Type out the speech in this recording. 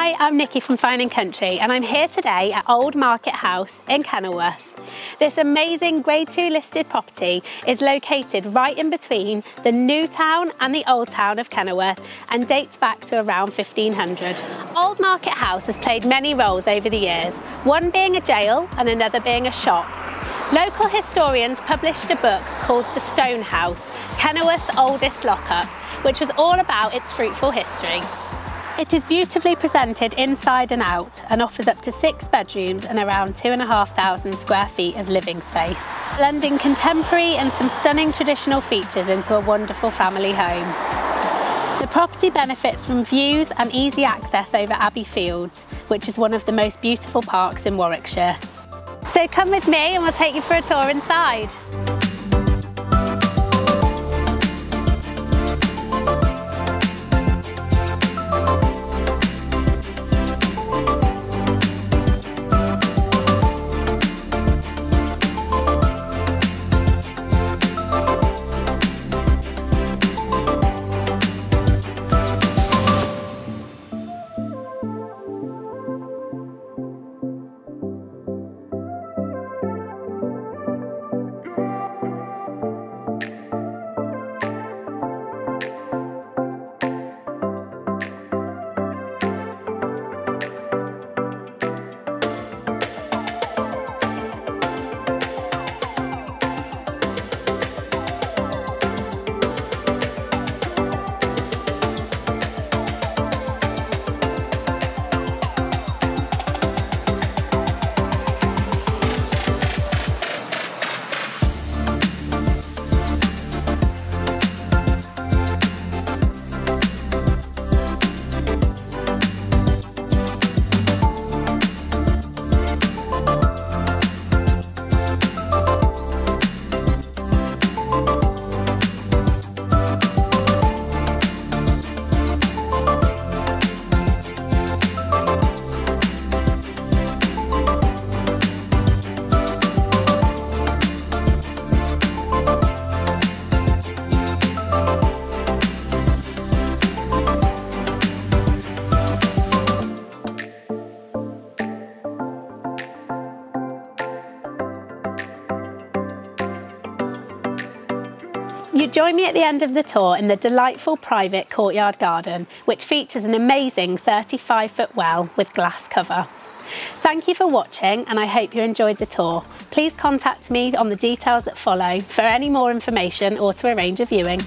Hi, I'm Nikki from Fine & Country and I'm here today at Old Market House in Kenilworth. This amazing Grade 2 listed property is located right in between the new town and the old town of Kenilworth and dates back to around 1500. Old Market House has played many roles over the years, one being a jail and another being a shop. Local historians published a book called The Stone House, Kenilworth's oldest lockup, which was all about its fruitful history. It is beautifully presented inside and out and offers up to 6 bedrooms and around 2,500 square feet of living space, blending contemporary and some stunning traditional features into a wonderful family home. The property benefits from views and easy access over Abbey Fields, which is one of the most beautiful parks in Warwickshire. So come with me and we'll take you for a tour inside. You join me at the end of the tour in the delightful private courtyard garden, which features an amazing 35-foot well with glass cover. Thank you for watching and I hope you enjoyed the tour. Please contact me on the details that follow for any more information or to arrange a viewing.